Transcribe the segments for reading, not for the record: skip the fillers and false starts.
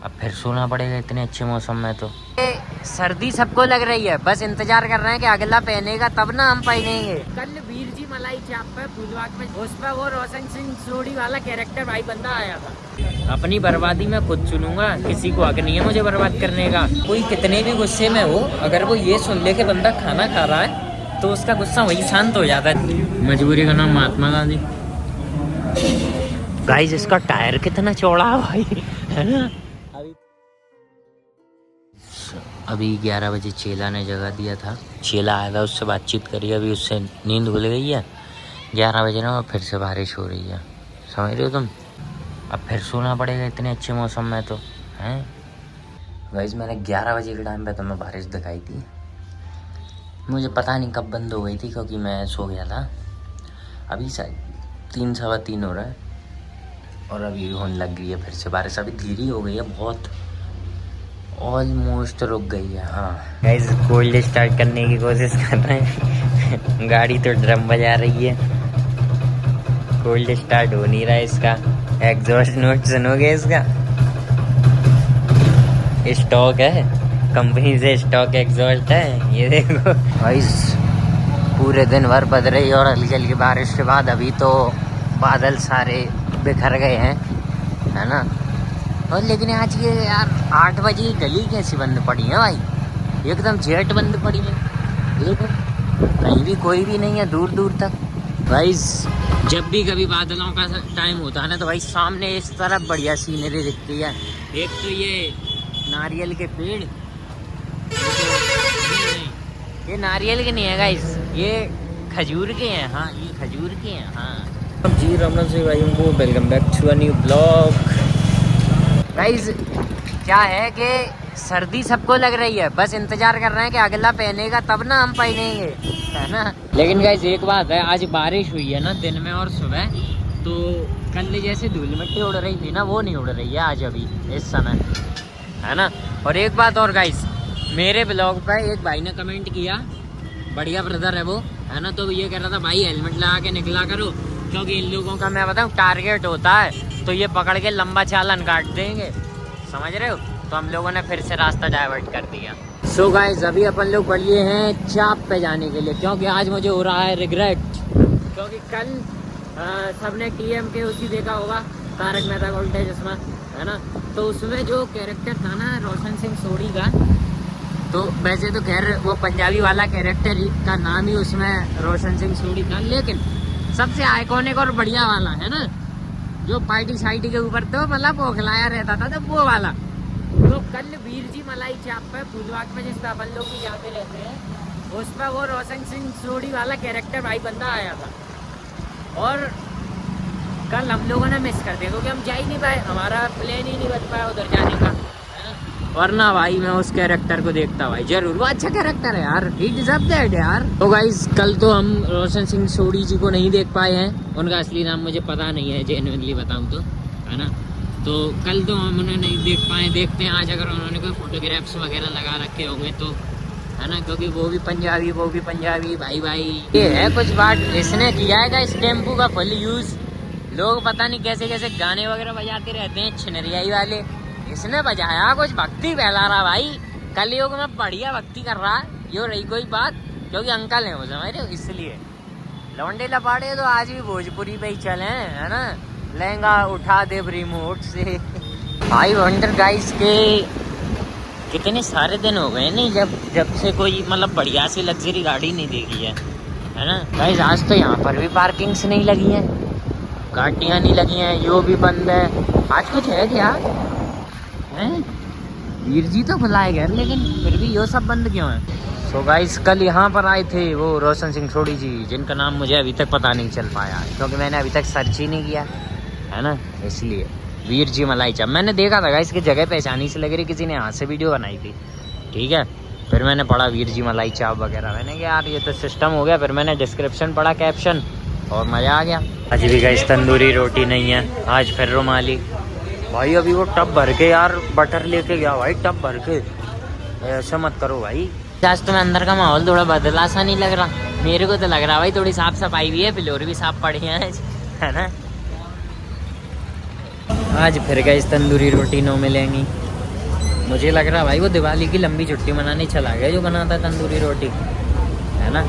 अब फिर सोना पड़ेगा इतने अच्छे मौसम में। तो सर्दी सबको लग रही है, बस इंतजार कर रहे हैं कि अगला पहनेगा तब ना हम पहनेंगे। कल वीर जी मलाई चाप पे फूलबाग में उस पर वो रोशन सिंह सोढ़ी वाला कैरेक्टर भाई बंदा आया था। अपनी बर्बादी में खुद चुनूंगा, किसी को हक नहीं है मुझे बर्बाद करने का। कोई कितने भी गुस्से में हो, अगर वो ये सुन ले कि बंदा खाना खा रहा है तो उसका गुस्सा वही शांत हो जाता है। मजबूरी का नाम महात्मा गांधी। गाइस इसका टायर कितना चौड़ा है भाई, है ना। अभी 11 बजे चेला ने जगह दिया था, चेला आया था, उससे बातचीत करी, अभी उससे नींद भूल गई है। 11 बजे ना फिर से बारिश हो रही है, समझ रहे हो तुम। अब फिर सोना पड़ेगा इतने अच्छे मौसम में। तो हैं गाइस मैंने 11 बजे के टाइम पे तुम्हें बारिश दिखाई थी, मुझे पता नहीं कब बंद हो गई थी क्योंकि मैं सो गया था। अभी शायद 3 सवा 3 हो रहा है और अभी होने लग गई है फिर से बारिश। अभी धीरे हो गई है बहुत, ऑलमोस्ट रुक गई है। हाँ गाइस कोल्ड स्टार्ट करने की कोशिश कर रहे हैं गाड़ी तो ड्रम बजा रही है, कोल्ड स्टार्ट हो नहीं रहा है इसका। एग्जॉस्ट नोट सुनोगे इसका, स्टॉक है कंपनी से, स्टॉक एग्जॉस्ट है ये देखो। गाइस पूरे दिन भर बद रही और हल्की हल्की बारिश के बाद अभी तो बादल सारे बिखर गए हैं, है ना। और लेकिन आज ये यार 8 बजे गली कैसी बंद पड़ी है भाई, एकदम जेट बंद पड़ी है। देखो कहीं भी कोई भी नहीं है दूर दूर तक। भाई जब भी कभी बादलों का टाइम होता है ना तो भाई सामने इस तरफ बढ़िया सीनरी दिखती है। एक तो ये नारियल के पेड़, ये नारियल के नहीं है गाइस, ये खजूर के हैं। हाँ ये खजूर के हैं। हाँ जी राम राम से भाई उनको welcome back to a new blog. Guys क्या है कि सर्दी सबको लग रही है, बस इंतजार कर रहे हैं कि अगला पहनेगा तब ना हम पहनेंगे, है ना। लेकिन गाइस एक बात है, आज बारिश हुई है ना दिन में और सुबह, तो कल जैसे धूल मिट्टी उड़ रही थी ना वो नहीं उड़ रही है आज अभी इस समय, है ना। और एक बात और गाइस, मेरे ब्लॉग पर एक भाई ने कमेंट किया, बढ़िया ब्रदर है वो, है ना। तो ये कह रहा था भाई हेलमेट लगा के निकला करो, क्योंकि इन लोगों का मैं बताऊँ टारगेट होता है तो ये पकड़ के लंबा चालान काट देंगे, समझ रहे हो। तो हम लोगों ने फिर से रास्ता डाइवर्ट कर दिया। सो गाइस अभी अपन लोग बढ़ लिए हैं चाप पे जाने के लिए, क्योंकि आज मुझे हो रहा है रिग्रेट, क्योंकि कल सबने TM के उसी देखा होगा तारक मेहता का उल्टा चश्मा, है ना। तो उसमें जो कैरेक्टर था ना रोशन सिंह सोढ़ी का, तो वैसे तो खैर वो पंजाबी वाला कैरेक्टर का नाम ही उसमें रोशन सिंह सोढ़ी था, लेकिन सबसे आइकॉनिक और बढ़िया वाला है ना, जो पार्टी साइटी के ऊपर तो मतलब पोखलाया रहता था, तो वो वाला। तो कल वीर जी मलाई चाप पे फूलबाग में जिस पे अपन लोग भी जाते रहते हैं, उस पर वो रोशन सिंह सोढ़ी वाला कैरेक्टर भाई बंदा आया था। और कल हम लोगों ने मिस कर दिया क्योंकि हम जा ही नहीं पाए, हमारा प्लान ही नहीं बन पाया उधर जाने का, है ना। वरना भाई मैं उस कैरेक्टर को देखता भाई जरूर, वो अच्छा कैरेक्टर है यार, ही डिजर्व दैट यार। तो गाइस कल तो हम रोशन सिंह सोढ़ी जी को नहीं देख पाए हैं, उनका असली नाम मुझे पता नहीं है जेन्युइनली बताऊं तो, है ना। तो कल तो हम उन्हें नहीं देख पाए, देखते हैं आज अगर उन्होंने कोई फोटोग्राफ्स वगैरह लगा रखे होंगे तो, है ना, क्योंकि वो भी पंजाबी भाई भाई। ये है कुछ बात इसने किया है इस टेम्पू का फुल यूज, लोग पता नहीं कैसे कैसे गाने वगैरह बजाते रहते हैं छिनरियाई वाले, इसने बजाया कुछ भक्ति फैला रहा भाई, कलयुग में बढ़िया भक्ति कर रहा है। यो रही कोई बात, क्योंकि अंकल है वो समझ रहे हो, इसलिए लौंडे लपाड़े तो आज भी भोजपुरी पे ही चले हैं, है ना। लहंगा उठा दे रिमोट से भाई। वंडर गाइस के कितने सारे दिन हो गए नहीं जब से कोई मतलब बढ़िया सी लग्जरी गाड़ी नहीं देखी है ना गाइस। आज तो यहाँ पर भी पार्किंग्स नहीं लगी हैं, गाड़ियाँ नहीं लगी हैं, यो भी बंद है। आज कुछ है क्या है? वीर जी तो बुलाए गए लेकिन फिर भी यो सब बंद क्यों है? सो गाइस कल यहाँ पर आए थे वो रोशन सिंह सोढ़ी जी, जिनका नाम मुझे अभी तक पता नहीं चल पाया क्योंकि मैंने अभी तक सर्च ही नहीं किया, है ना, इसलिए। वीर जी मलाई चाप मैंने देखा था गाइस, इसकी जगह पहचानी से लग रही, किसी ने यहाँ से वीडियो बनाई थी, ठीक है। फिर मैंने पढ़ा वीर जी मलाई चाप वगैरह, मैंने कहा यार ये तो सिस्टम हो गया। फिर मैंने डिस्क्रिप्शन पढ़ा, कैप्शन, और मज़ा आ गया। आज भी गाइस तंदूरी रोटी नहीं है, आज फिर रुमाली भाई। अभी वो टब भर के यार बटर लेके गया भाई, टब भर के, ऐसा मत करो भाई। आज तुम्हें अंदर का माहौल थोड़ा बदला सा नहीं लग रहा? मेरे को तो लग रहा भाई थोड़ी साफ सफाई भी है, फ्लोर भी साफ पड़े हैं, है ना। आज फिर गाइस तंदूरी रोटी नो मिलेंगी, मुझे लग रहा भाई वो दिवाली की लंबी छुट्टी मनाने चला गया जो बनाता तंदूरी रोटी, है ना,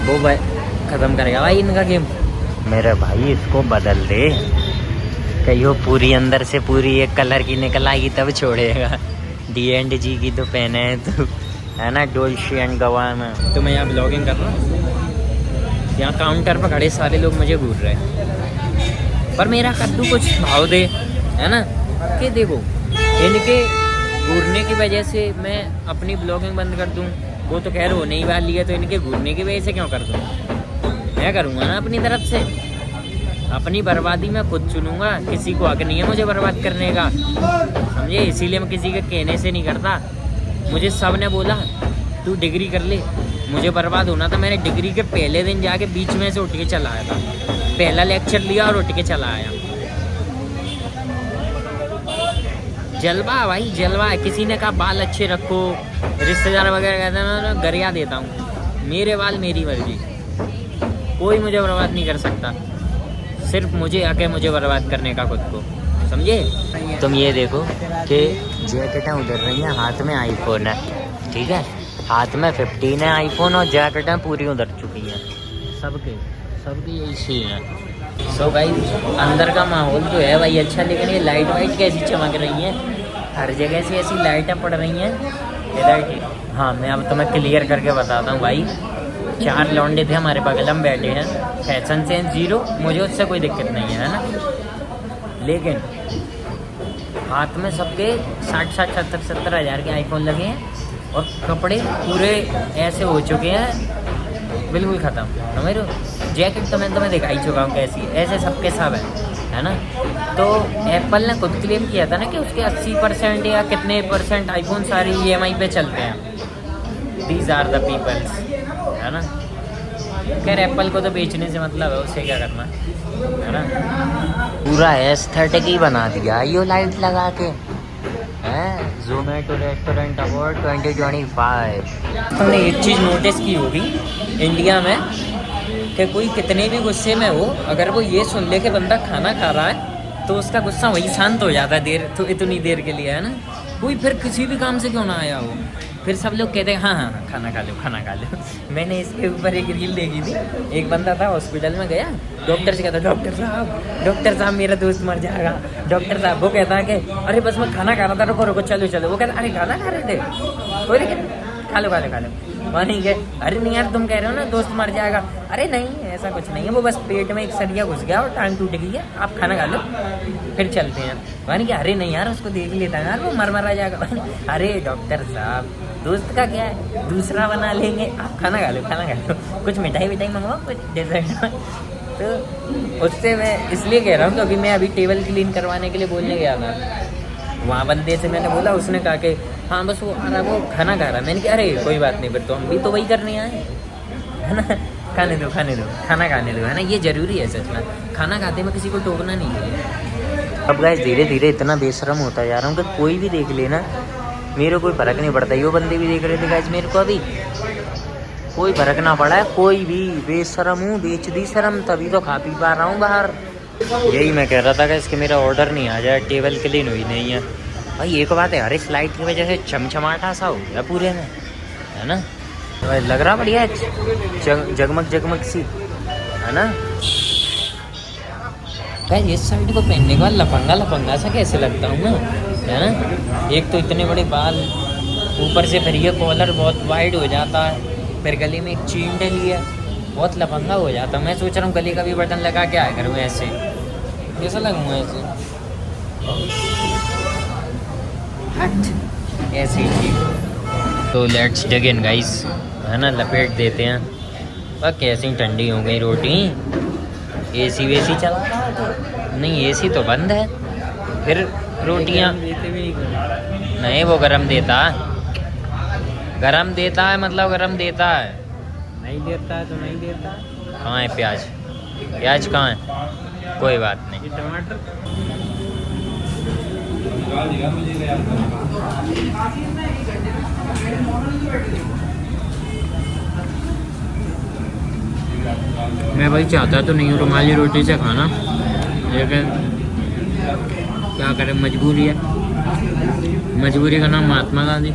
वो भाई ख़त्म करेगा भाई इनका गेम। मेरे भाई इसको बदल दे, कहीं वो पूरी अंदर से पूरी एक कलर की निकल आएगी तब छोड़ेगा। D&G की तो पहने है तू, है ना, डोल्चे एंड गबाना। तो मैं यहाँ ब्लॉगिंग कर रहा हूँ, यहाँ काउंटर पर खड़े सारे लोग मुझे घूर रहे हैं, पर मेरा कद्दू कुछ भाव दे, है ना, कि देखो इनके घूरने की वजह से मैं अपनी ब्लॉगिंग बंद कर दूँ, वो तो खैर होने ही वाली है, तो इनके घूरने की वजह से क्यों कर दूँ, मैं करूँगा ना अपनी तरफ से। अपनी बर्बादी मैं खुद चुनूँगा, किसी को हक नहीं है मुझे बर्बाद करने का, समझे, इसीलिए मैं किसी के कहने से नहीं करता। मुझे सब ने बोला तू डिग्री कर ले, मुझे बर्बाद होना था, मैंने डिग्री के पहले दिन जाके बीच में से उठ के चला आया था, पहला लेक्चर लिया और उठ के चला आया। जलवा भाई जलवा है। किसी ने कहा बाल अच्छे रखो, रिश्तेदार वगैरह कहते हैं ना, गरिया देता हूँ, मेरे बाल मेरी मर्जी, कोई मुझे बर्बाद नहीं कर सकता, सिर्फ मुझे हक है मुझे बर्बाद करने का खुद को, समझे। तुम ये देखो कि जैकेटें उधर रही हैं, हाथ में आईफोन है, ठीक है, हाथ में 15 है आईफोन और जैकेटें पूरी उधर चुकी हैं, सबके यही सीन है। सो भाई अंदर का माहौल तो है भाई अच्छा, लेकिन ये लाइट वाइट कैसी चमक रही है, हर जगह से ऐसी लाइटें पड़ रही हैं इधर की। हाँ मैं अब तुम्हें क्लियर करके बताता हूँ भाई, 4 लौंडे थे हमारे बगल में बैठे हैं, फैशन सेंस 0, मुझे उससे कोई दिक्कत नहीं है ना, लेकिन हाथ में सबके 60-60, 70-70 हज़ार के आईफोन लगे हैं और कपड़े पूरे ऐसे हो चुके हैं बिल्कुल ख़त्म, समझ रहे हो। जैकेट तो मैं तुम्हें दिखाई चुका हूँ कैसी, ऐसे सबके सब है ना। तो एप्पल ने खुद क्लेम किया था ना कि उसके 80% या कितने % आईफोन सारी EMI पे चलते हैं, दीज आर द पीपल्स, है ना। खैर एप्पल को तो बेचने से मतलब है, उससे क्या करना, है ना। पूरा एस्थेटिक ही बना दिया यो लाइट लगा के, हैं जोमेटो रेस्टोरेंट अवार्ड 2025। हमने एक चीज़ नोटिस की होगी इंडिया में कि कोई कितने भी गुस्से में हो, अगर वो ये सुन ले कि बंदा खाना खा रहा है तो उसका गुस्सा वही शांत हो जाता है देर, तो इतनी देर के लिए, है ना। कोई फिर किसी भी काम से क्यों ना आया हो, फिर सब लोग कहते हैं हाँ हाँ हाँ खाना खा लो खाना खा लो। मैंने इसके ऊपर एक रील देखी थी, एक बंदा था हॉस्पिटल में गया, डॉक्टर से कहता डॉक्टर साहब मेरा दोस्त मर जाएगा, डॉक्टर साहब, वो कहता है कि अरे बस मैं खाना खा रहा था, रुको रुको चलो चलो, वो कहता अरे खाना खा रहे थे, कोई लेकिन खा लो वहाँ नहीं गए, अरे नहीं यार तुम कह रहे हो ना दोस्त मर जाएगा, अरे नहीं ऐसा कुछ नहीं है, वो बस पेट में एक सरिया घुस गया और टांग टूट गई है, आप खाना खा लो फिर चलते हैं। वहाँ कि अरे नहीं यार उसको देख लेता है यार वो मर जाएगा। अरे डॉक्टर साहब दोस्त का क्या है, दूसरा बना लेंगे, आप खाना खा लो कुछ मिठाई विठाई मंगवाओ, कुछ डेजर्ट। तो उससे मैं इसलिए कह रहा हूँ क्योंकि मैं अभी टेबल क्लीन करवाने के लिए बोलने गया था, वहाँ बंदे से मैंने बोला, उसने कहा कि हाँ बस वो आ रहा, वो खाना खा रहा। मैंने कहा अरे कोई बात नहीं, फिर तो हम भी तो वही करने आए, है ना, खाने दो खाना खाने दो, है ना, ये ज़रूरी है सच में, खाना खाते में किसी को टोकना नहीं है। अब गाइस धीरे धीरे इतना बेशरम होता जा रहा हूँ कि कोई भी देख लेना मेरे कोई फ़र्क नहीं पड़ता। ये बंदे भी देख रहे थे गाइस मेरे को, अभी कोई फ़र्क ना पड़ा है, कोई भी बेशरम हूँ, बेच दी शर्म, तभी तो खा पी पा रहा हूँ बाहर। यही मैं कह रहा था कि इसके मेरा ऑर्डर नहीं आ जाए, टेबल क्लीन हुई नहीं है भाई। एक बात है, हर इस लाइट की वजह से चमचमाटा सा हो गया पूरे में, है ना, तो लग रहा बढ़िया जगमग सी, है ना। भाई इस साइड को पहनने के बाद लफंगा सा कैसे लगता हूँ ना, है ना। एक तो इतने बड़े बाल, ऊपर से फिर ये कॉलर बहुत वाइड हो जाता है, फिर गले में एक चीन डली है, बहुत लफंगा हो जाता। मैं सोच रहा हूँ गले का भी बटन लगा के आया करूँ, ऐसे कैसा लगूँगा ऐसे, ऐसे ही ठीक। तो लेट्स डिग इन गाइस, है ना, लपेट देते हैं। वह कैसी ठंडी हो गई रोटी, एसी वेसी चला रहा है तो नहीं, एसी तो बंद है, फिर रोटियां नहीं, वो गरम देता है, मतलब गरम देता है, नहीं देता है तो नहीं देता। कहाँ है प्याज कहाँ है, कोई बात नहीं। टमाटर मैं भाई चाहता तो नहीं हूँ रुमाली रोटी से खाना, लेकिन क्या करें, मजबूरी है, मजबूरी का नाम Mahatma Gandhi.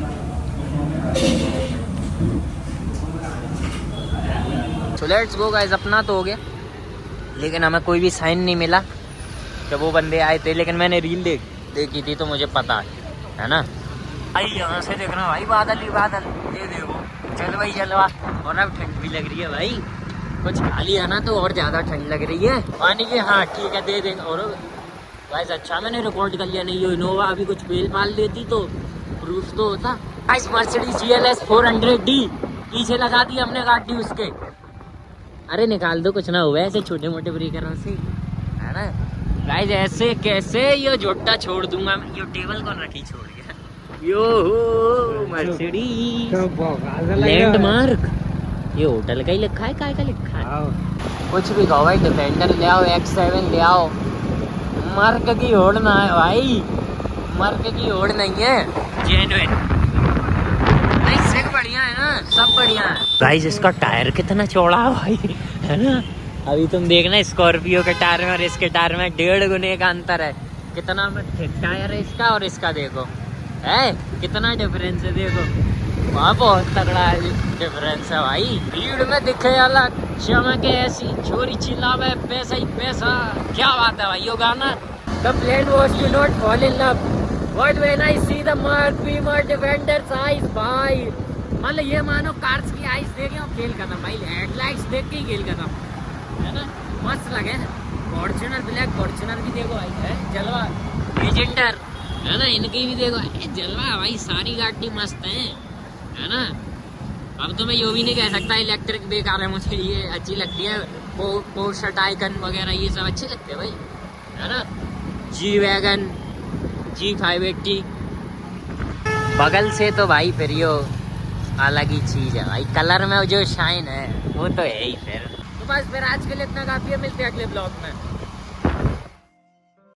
So let's go guys, अपना तो हो गया लेकिन हमें कोई भी साइन नहीं मिला जब वो बंदे आए थे, लेकिन मैंने रील देखी थी तो मुझे पता है ना भाई। यहाँ से देखना भाई, बादल ही बादल, ये देखो चल भाई चलवा। और अब ठंड भी लग रही है भाई, कुछ खा लिया ना तो और ज़्यादा ठंड लग रही है। पानी की हाँ ठीक है दे दे। और गाइस अच्छा मैंने रिकॉर्ड कर लिया, नहीं ये इनोवा अभी कुछ बेल पाल देती तो प्रूफ तो होता। गाइस मर्सिडीज GLS 400D पीछे लगा दी हमने गाड़ी उसके। अरे निकाल दो, कुछ ना हुआ ऐसे छोटे मोटे ब्रेकरों से, है ना गाइस। ऐसे कैसे ये जोटा छोड़ दूंगा मैं। ये टेबल कौन रखी छोड़ गया, यो मर्सिडीज लैंडमार्क। ये होटल का ही लिखा है, काय का लिखा है। कुछ भी कहो भाई, डिफेंडर ले आओ, X7 ले आओ, मार्क की होड़ ना है भाई, मार्क की होड़ नहीं है, जेन्युइन। नहीं सिर्फ बढ़िया है ना, सब बढ़िया है। गाइस इसका टायर कितना चौड़ा है भाई, है ना। अभी तुम देखना स्कॉर्पियो के टायर में और इसके टायर में 1.5 गुने का अंतर है। कितना टायर है इसका और इसका, देखो है कितना डिफरेंस है, देखो वहाँ बहुत तगड़ा डिफरेंस है भाई। भीड़ में दिखे अलग, चमके ऐसी, चोरी चिल्लावे, पैसा ही पैसा। क्या बात है भाई, यो गाना The plan was to not fall in love, but when I see the Mark Beamer Defender's eyes भाई, मतलब ये मानो कार्स की आइस देखे और खेल खत्म भाई। हेडलाइट्स देख के ही खेल खत्म, है ना। मस्त लगे। फॉर्च्यूनर ब्लैक, फॉर्च्यूनर भी देखो भाई है जलवा। लेजेंडर है ना, इनकी भी देखो जलवा भाई। सारी गाड़ी मस्त है ना। अब तो मैं ये भी नहीं कह सकता इलेक्ट्रिक बेकार है, मुझे ये अच्छी लगती है। पोर्शे टाइकन वगैरह ये सब अच्छे लगते हैं भाई, है ना। G-Wagon, G580 बगल से तो भाई फिर यो अलग ही चीज है भाई। कलर में जो शाइन है वो तो है ही। फिर तो बस फिर आज के लिए इतना काफी है, मिलते हैं अगले ब्लॉग में।